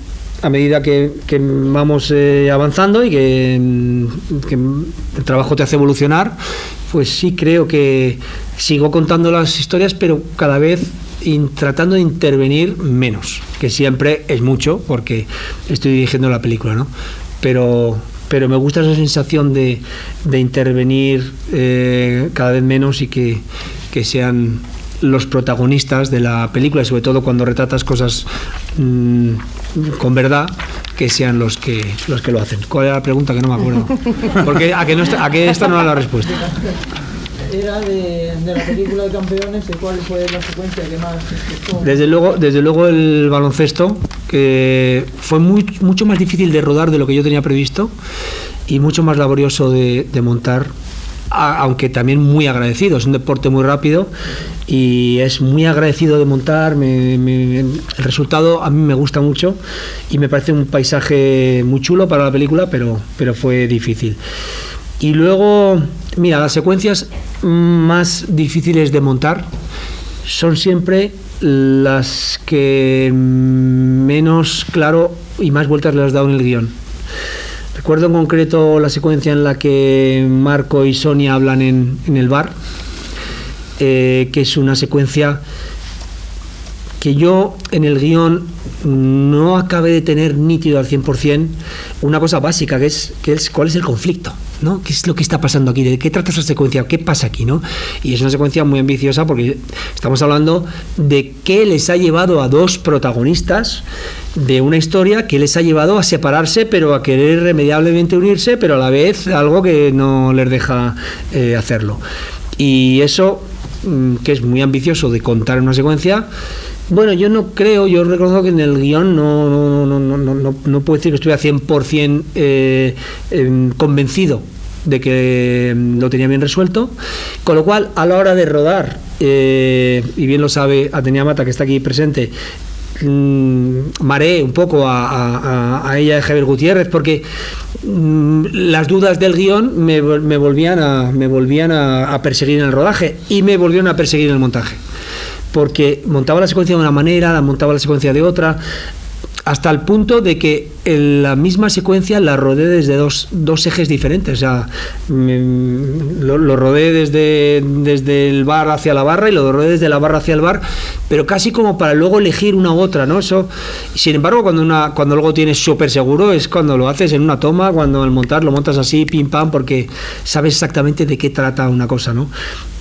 a medida que vamos avanzando y que el trabajo te hace evolucionar, pues sí creo que sigo contando las historias, pero cada vez tratando de intervenir menos, que siempre es mucho porque estoy dirigiendo la película, ¿no? Pero me gusta esa sensación de intervenir cada vez menos y que sean los protagonistas de la película, y sobre todo cuando retratas cosas con verdad, que sean los que lo hacen. ¿Cuál era la pregunta? Que no me acuerdo. Porque a que esta no era la respuesta. Era de la película de Campeones, ¿y cuál fue la secuencia que más gustó? Desde luego el baloncesto, que fue mucho más difícil de rodar de lo que yo tenía previsto y mucho más laborioso de montar, aunque también muy agradecido. Es un deporte muy rápido y es muy agradecido de montar. El resultado a mí me gusta mucho y me parece un paisaje muy chulo para la película, pero fue difícil. Y luego, mira, las secuencias más difíciles de montar son siempre las que menos claro y más vueltas le has dado en el guión. Recuerdo en concreto la secuencia en la que Marco y Sonia hablan en el bar, que es una secuencia que yo en el guión no acabé de tener nítido al 100% una cosa básica, que es cuál es el conflicto, ¿no? ¿Qué es lo que está pasando aquí? ¿De qué trata esa secuencia? ¿Qué pasa aquí, no? Y es una secuencia muy ambiciosa porque estamos hablando de qué les ha llevado a dos protagonistas de una historia que les ha llevado a separarse, pero a querer irremediablemente unirse, pero a la vez algo que no les deja hacerlo. Y eso, que es muy ambicioso de contar en una secuencia. Bueno, yo reconozco que en el guión no puedo decir que estuve a 100% convencido de que lo tenía bien resuelto, con lo cual a la hora de rodar, y bien lo sabe Atenea Mata, que está aquí presente, mareé un poco a ella de Javier Gutiérrez, porque las dudas del guión me volvían a perseguir en el rodaje y me volvieron a perseguir en el montaje, porque montaba la secuencia de una manera, montaba la secuencia de otra, hasta el punto de que la misma secuencia la rodé desde dos ejes diferentes. O sea, lo rodé desde el bar hacia la barra y lo rodé desde la barra hacia el bar, pero casi como para luego elegir una u otra, ¿no? Eso, sin embargo, cuando luego tienes súper seguro es cuando lo haces en una toma, cuando al montar lo montas así, pim pam, porque sabes exactamente de qué trata una cosa, ¿no?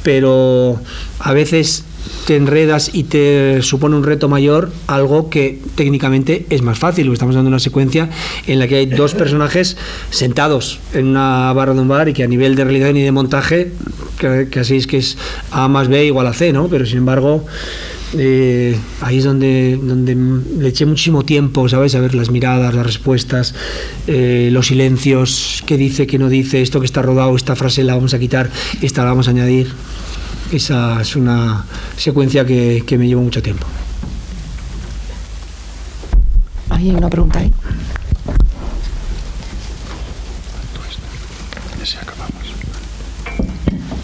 Pero a veces te enredas y te supone un reto mayor algo que técnicamente es más fácil. Estamos dando una secuencia en la que hay dos personajes sentados en una barra de un bar y que a nivel de realidad y de montaje que así es que es A más B igual a C, ¿no? Pero sin embargo ahí es donde le eché muchísimo tiempo, ¿sabes? A ver las miradas, las respuestas, los silencios, qué dice, qué no dice, esto que está rodado, esta frase la vamos a quitar, esta la vamos a añadir. Esa es una secuencia que me llevó mucho tiempo. Hay una pregunta ahí.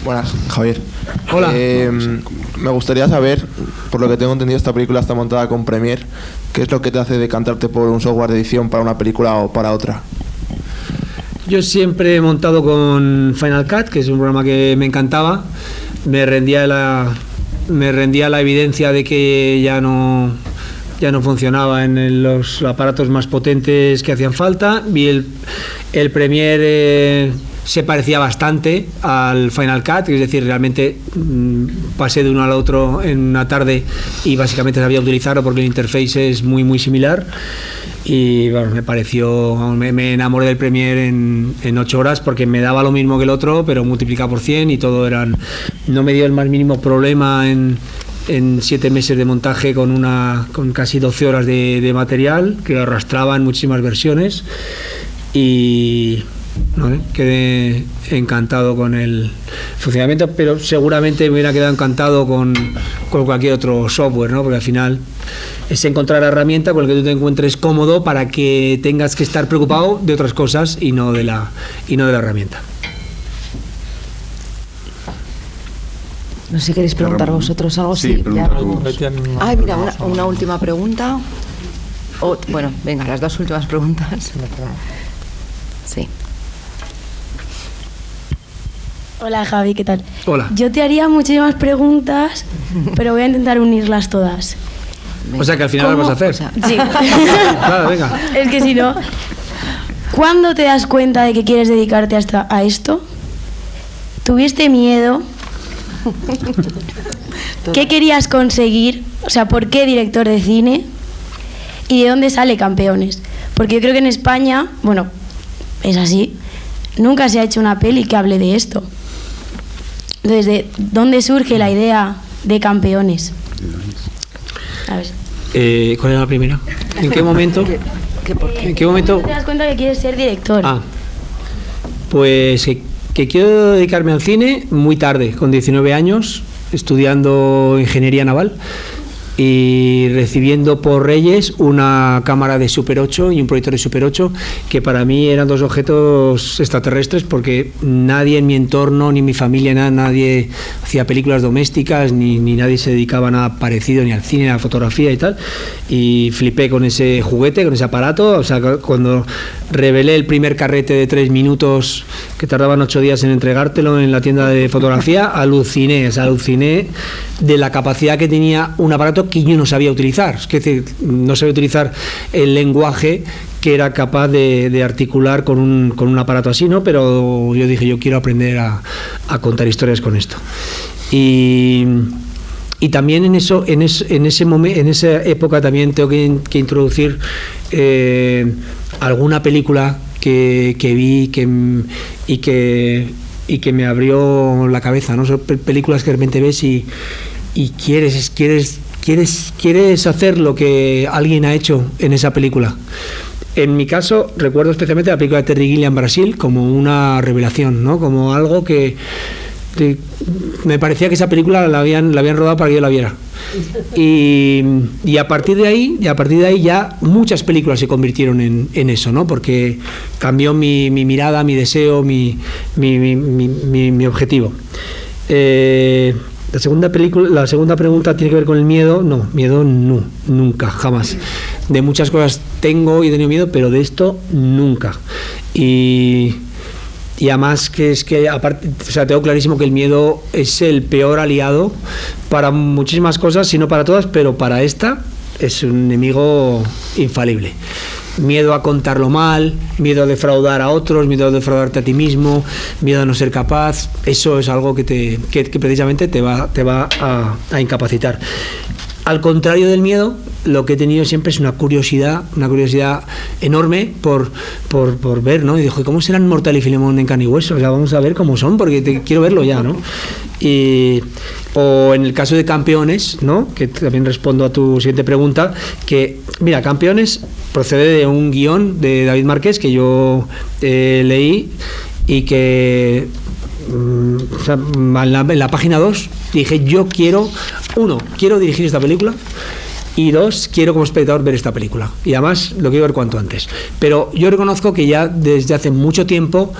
Buenas, Javier. Hola. Me gustaría saber, por lo que tengo entendido, esta película está montada con Premiere. ¿Qué es lo que te hace decantarte por un software de edición para una película o para otra? Yo siempre he montado con Final Cut, que es un programa que me encantaba. Me rendía la evidencia de que ya no funcionaba en los aparatos más potentes que hacían falta. Vi el Premiere, se parecía bastante al Final Cut, es decir, realmente pasé de uno al otro en una tarde y básicamente sabía utilizarlo porque el interface es muy muy similar. Y bueno, me enamoré del Premiere en 8 horas porque me daba lo mismo que el otro, pero multiplicado por 100 y todo no me dio el más mínimo problema en 7 meses de montaje con casi 12 horas de material, que lo arrastraba en muchísimas versiones, y quedé encantado con el funcionamiento, pero seguramente me hubiera quedado encantado con cualquier otro software, ¿no? Porque al final es encontrar la herramienta con la que tú te encuentres cómodo para que tengas que estar preocupado de otras cosas y no de la herramienta. No sé si queréis preguntar vosotros algo. Sí, ya. Ay, mira, una última pregunta. Bueno, venga, las 2 últimas preguntas. Sí. Hola Javi, ¿qué tal? Hola. Yo te haría muchísimas preguntas, pero voy a intentar unirlas todas. O sea que al final lo vas a hacer. Sí. Claro, venga. Es que si no, ¿cuándo te das cuenta de que quieres dedicarte a esto? ¿Tuviste miedo? ¿Qué querías conseguir? O sea, ¿por qué director de cine? ¿Y de dónde sale Campeones? Porque yo creo que en España, bueno, es así, nunca se ha hecho una peli que hable de esto. Entonces, ¿de dónde surge la idea de Campeones? A ver. ¿Cuál era la primera? ¿En qué momento? ¿En qué momento? ¿Te das cuenta que quieres ser director? Pues que quiero dedicarme al cine muy tarde, con 19 años, estudiando ingeniería naval y recibiendo por Reyes una cámara de Super 8 y un proyector de Super 8, que para mí eran 2 objetos extraterrestres, porque nadie en mi entorno, ni mi familia, nadie hacía películas domésticas, ni nadie se dedicaba a nada parecido, ni al cine, ni a la fotografía y tal, y flipé con ese juguete, con ese aparato. O sea, cuando revelé el primer carrete de 3 minutos, que tardaban 8 días en entregártelo en la tienda de fotografía, aluciné de la capacidad que tenía un aparato que yo no sabía utilizar. Es decir, no sabía utilizar el lenguaje que era capaz de articular con un aparato así, ¿no? Pero yo dije, yo quiero aprender a contar historias con esto. Y también en esa época también tengo que introducir alguna película que vi y que me abrió la cabeza, ¿no? Son películas que de repente ves y quieres hacer lo que alguien ha hecho en esa película. En mi caso, recuerdo especialmente la película de Terry Gilliam, Brasil, como una revelación, ¿no? Como algo que me parecía que esa película la habían rodado para que yo la viera. Y a partir de ahí ya muchas películas se convirtieron en eso, ¿no? Porque cambió mi mirada, mi deseo, mi objetivo. La segunda pregunta tiene que ver con el miedo. No, miedo no, nunca, jamás. De muchas cosas tengo y he tenido miedo, pero de esto nunca. Y además aparte, o sea, tengo clarísimo que el miedo es el peor aliado para muchísimas cosas, si no para todas, pero para esta es un enemigo infalible. Miedo a contarlo mal, miedo a defraudar a otros, miedo a defraudarte a ti mismo, miedo a no ser capaz. Eso es algo que precisamente te va a incapacitar. Al contrario del miedo, lo que he tenido siempre es una curiosidad enorme por ver, ¿no? Y digo, ¿cómo serán Mortal y Filemón en carne y hueso? O sea, vamos a ver cómo son, porque quiero verlo ya, ¿no? O en el caso de Campeones, ¿no? Que también respondo a tu siguiente pregunta, que, mira, Campeones procede de un guión de David Márquez que yo leí y que o sea, en la página 2 dije, yo quiero dirigir esta película y 2, quiero como espectador ver esta película. Y además lo quiero ver cuanto antes. Pero yo reconozco que ya desde hace mucho tiempo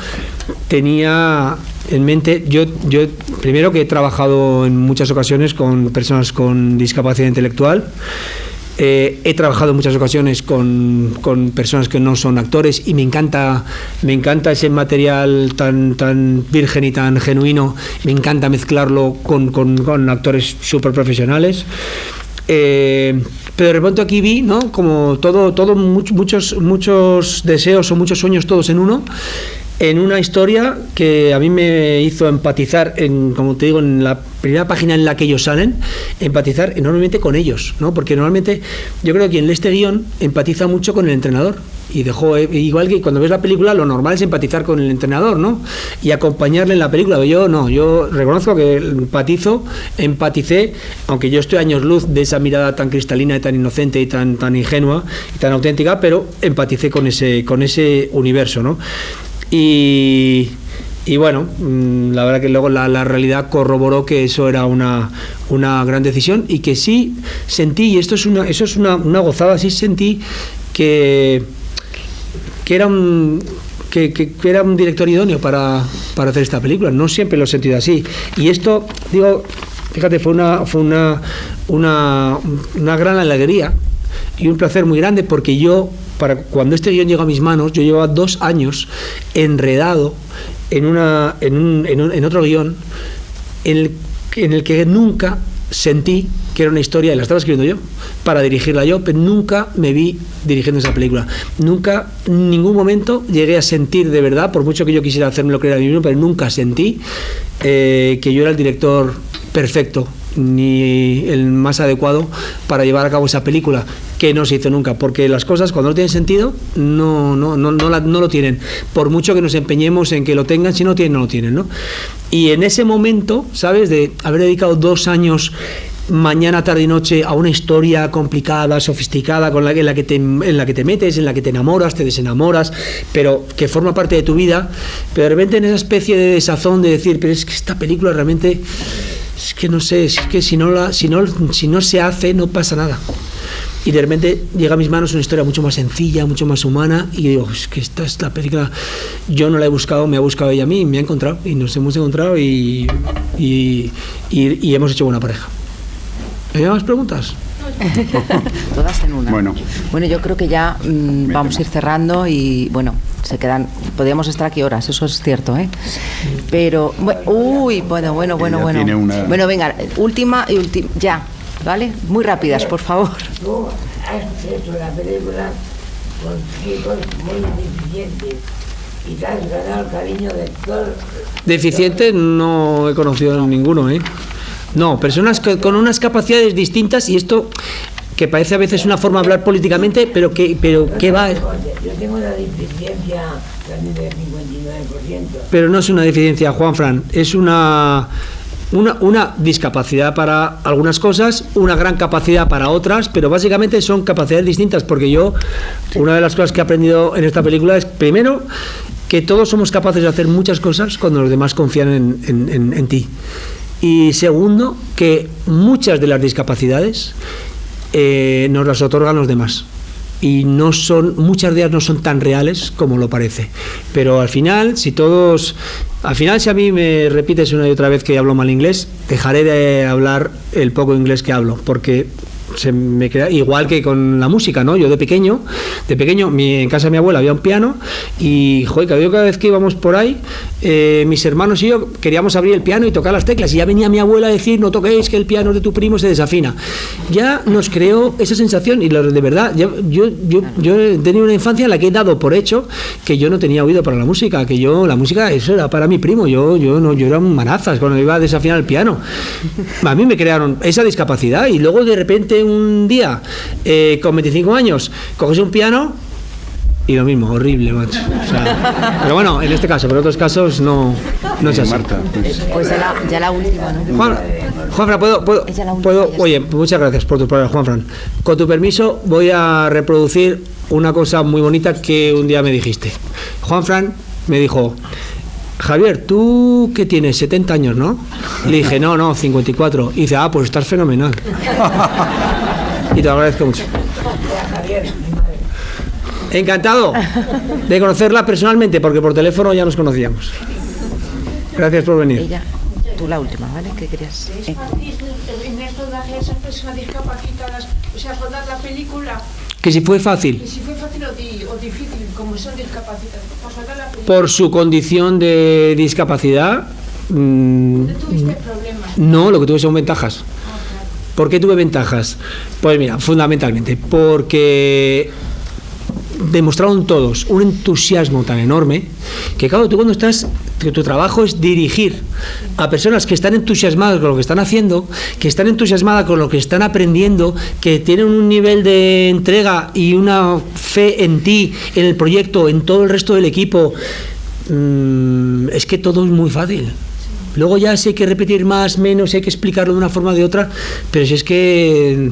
tenía en mente, yo primero que he trabajado en muchas ocasiones con personas con discapacidad intelectual. He trabajado en muchas ocasiones con personas que no son actores y me encanta ese material tan virgen y tan genuino. Me encanta mezclarlo con actores súper profesionales. Pero de repente aquí vi, ¿no?, como muchos deseos o muchos sueños todos en uno, en una historia que a mí me hizo empatizar, como te digo, en la primera página en la que ellos salen, empatizar enormemente con ellos, ¿no? Porque normalmente yo creo que quien lee este guión empatiza mucho con el entrenador y igual que cuando ves la película lo normal es empatizar con el entrenador, ¿no?, y acompañarle en la película. Yo reconozco que empaticé, aunque yo estoy años luz de esa mirada tan cristalina y tan inocente y tan ingenua y tan auténtica, pero empaticé con ese universo, ¿no? Y bueno, la verdad que luego la realidad corroboró que eso era una gran decisión y que sí sentí, y eso es una gozada, sí sentí que era un director idóneo para hacer esta película. No siempre lo he sentido así. Y esto, digo, fíjate, fue una gran alegría y un placer muy grande, porque cuando este guión llegó a mis manos, yo llevaba 2 años enredado en otro guión en el que nunca sentí que era una historia, y la estaba escribiendo yo para dirigirla yo, pero nunca me vi dirigiendo esa película. Nunca, en ningún momento llegué a sentir de verdad, por mucho que yo quisiera hacérmelo creer a mí mismo, pero nunca sentí que yo era el director perfecto ni el más adecuado para llevar a cabo esa película, que no se hizo nunca, porque las cosas cuando no tienen sentido no lo tienen, por mucho que nos empeñemos en que lo tengan. Si no tienen, no lo tienen, ¿no? Y en ese momento, ¿sabes?, de haber dedicado 2 años mañana, tarde y noche a una historia complicada, sofisticada, en la que te metes, en la que te enamoras, te desenamoras, pero que forma parte de tu vida, pero de repente en esa especie de desazón de decir, pero es que esta película realmente, es que no sé, es que si no se hace, no pasa nada. Y de repente llega a mis manos una historia mucho más sencilla, mucho más humana, y digo, es que esta es la película, yo no la he buscado, me ha buscado ella a mí, me ha encontrado, y nos hemos encontrado y hemos hecho buena pareja. ¿Hay más preguntas? Todas en una. Bueno, yo creo que ya vamos a ir cerrando y bueno, podríamos estar aquí horas, eso es cierto, ¿eh? Pero bueno. Tiene una... Bueno, venga, última, ya, ¿vale? Muy rápidas, por favor. Tú has hecho la película con chicos muy deficientes y te has ganado el cariño de todos. Deficiente no he conocido ninguno, ¿eh? No, personas con unas capacidades distintas, y esto que parece a veces una forma de hablar políticamente, pero ¿qué va? Yo tengo una deficiencia también del 59%. Pero no es una deficiencia, Juanfran, es una discapacidad para algunas cosas, una gran capacidad para otras, pero básicamente son capacidades distintas, porque una de las cosas que he aprendido en esta película es, primero, que todos somos capaces de hacer muchas cosas cuando los demás confían en ti. Y segundo, que muchas de las discapacidades nos las otorgan los demás. Y muchas de ellas no son tan reales como lo parece. Pero al final, si a mí me repites una y otra vez que hablo mal inglés, dejaré de hablar el poco inglés que hablo, porque se me queda igual que con la música, ¿no? Yo de pequeño en casa de mi abuela había un piano y cada vez que íbamos por ahí, mis hermanos y yo queríamos abrir el piano y tocar las teclas, y ya venía mi abuela a decir, no toquéis, que el piano de tu primo se desafina. Ya nos creó esa sensación, y de verdad, yo he tenido una infancia en la que he dado por hecho que yo no tenía oído para la música, que la música eso era para mi primo, yo era un manazas cuando iba a desafinar el piano. A mí me crearon esa discapacidad, y luego de repente un día, con 25 años, coges un piano y lo mismo, horrible, macho. O sea, pero bueno, en este caso, pero en otros casos no es así. Marta, pues ya la última, ¿no? Juanfran, ¿puedo? Oye, muchas gracias por tu palabra, Juanfran. Con tu permiso, voy a reproducir una cosa muy bonita que un día me dijiste. Juanfran me dijo, Javier, ¿tú qué tienes? 70 años, ¿no? Le dije, no, 54. Y dice, pues estás fenomenal. y te lo agradezco mucho. Encantado de conocerla personalmente, porque por teléfono ya nos conocíamos. Gracias por venir. Ella, tú la última, ¿vale? ¿Qué querías? ¿Es fácil en el rodaje de esas personas discapacitadas, o sea, rodar la película? Que si fue fácil. Que si fue fácil o difícil, como son discapacitados, para rodar la película. Por su condición de discapacidad. ¿No tuviste problemas? No, lo que tuve son ventajas. ¿Por qué tuve ventajas? Pues mira, fundamentalmente, porque demostraron todos un entusiasmo tan enorme que, claro, tú cuando estás, tu trabajo es dirigir a personas que están entusiasmadas con lo que están haciendo, que están entusiasmadas con lo que están aprendiendo, que tienen un nivel de entrega y una fe en ti, en el proyecto, en todo el resto del equipo. Es que todo es muy fácil. Luego ya si hay que repetir más, menos, hay que explicarlo de una forma o de otra, pero si es que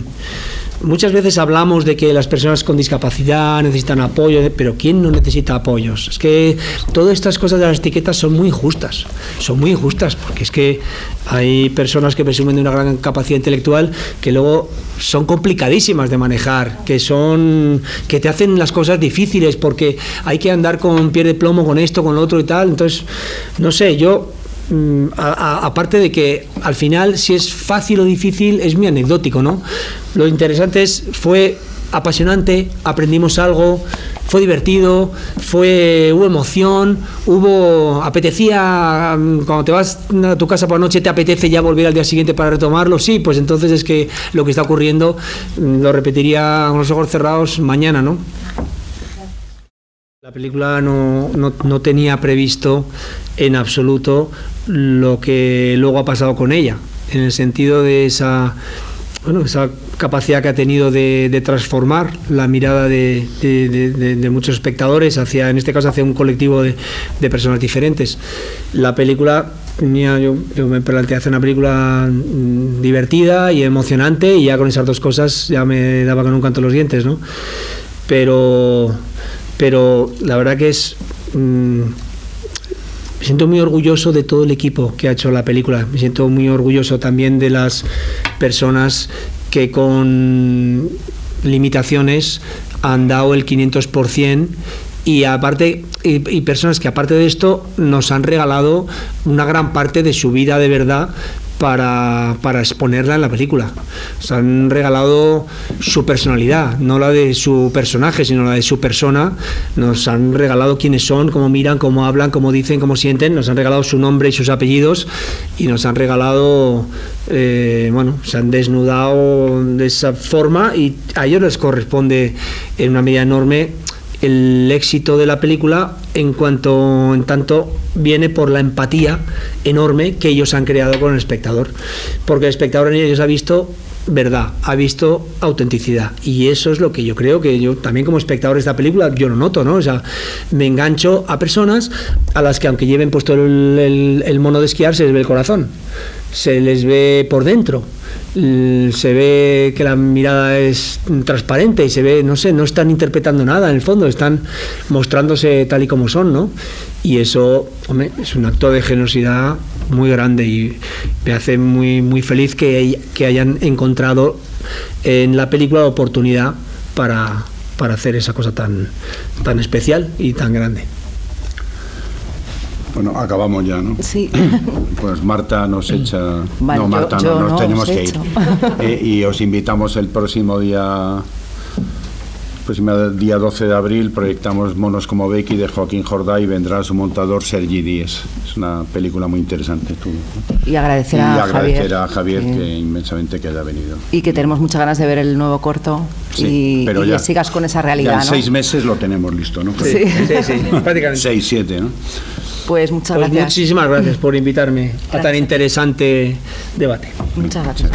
muchas veces hablamos de que las personas con discapacidad necesitan apoyo, pero ¿quién no necesita apoyos? Es que todas estas cosas de las etiquetas son muy injustas, porque es que hay personas que presumen de una gran capacidad intelectual que luego son complicadísimas de manejar, que te hacen las cosas difíciles porque hay que andar con pie de plomo con esto, con lo otro y tal. Entonces, no sé, yo aparte de que al final si es fácil o difícil es muy anecdótico, ¿no? Lo interesante fue apasionante, aprendimos algo, fue divertido, hubo emoción, apetecía, cuando te vas a tu casa por la noche te apetece ya volver al día siguiente para retomarlo. Sí, pues entonces es que lo que está ocurriendo lo repetiría con los ojos cerrados mañana, ¿no? La película no tenía previsto en absoluto lo que luego ha pasado con ella, en el sentido de esa capacidad que ha tenido de transformar la mirada de muchos espectadores en este caso hacia un colectivo de personas diferentes. La película yo me planteé hacer una película divertida y emocionante, y ya con esas dos cosas ya me daba con un canto en los dientes, ¿no? Pero la verdad que me siento muy orgulloso de todo el equipo que ha hecho la película. Me siento muy orgulloso también de las personas que con limitaciones han dado el 500%, y aparte y personas que aparte de esto nos han regalado una gran parte de su vida de verdad para exponerla en la película. Se han regalado su personalidad, no la de su personaje, sino la de su persona. Nos han regalado quiénes son, cómo miran, cómo hablan, cómo dicen, cómo sienten. Nos han regalado su nombre y sus apellidos, y nos han regalado se han desnudado de esa forma, y a ellos les corresponde en una medida enorme el éxito de la película, en tanto viene por la empatía enorme que ellos han creado con el espectador, porque el espectador en ellos ha visto verdad, ha visto autenticidad, y eso es lo que yo creo que yo también como espectador de esta película yo lo noto, ¿no? O sea, me engancho a personas a las que aunque lleven puesto el mono de esquiar se les ve el corazón, se les ve por dentro, se ve que la mirada es transparente y se ve, no están interpretando nada en el fondo, están mostrándose tal y como son, ¿no? Y eso, hombre, es un acto de generosidad muy grande, y me hace muy, muy feliz que hayan encontrado en la película la oportunidad para hacer esa cosa tan especial y tan grande. Bueno, acabamos ya, ¿no? Sí. Pues Marta nos echa... Vale, no, Marta, yo nos no tenemos os que echo. ir. Y os invitamos el próximo día 12 de abril, proyectamos Monos como Becky de Joaquín Jordá, y vendrá su montador Sergi Díez. Es una película muy interesante. Y agradecer a Javier que inmensamente que haya venido. Y que tenemos muchas ganas de ver el nuevo corto, sí, y que sigas con esa realidad, ya en ¿no? 6 meses lo tenemos listo, ¿no? Sí, prácticamente. 6, 7, ¿no? Pues muchas gracias. Muchísimas gracias por invitarme a tan interesante debate. Muchas gracias.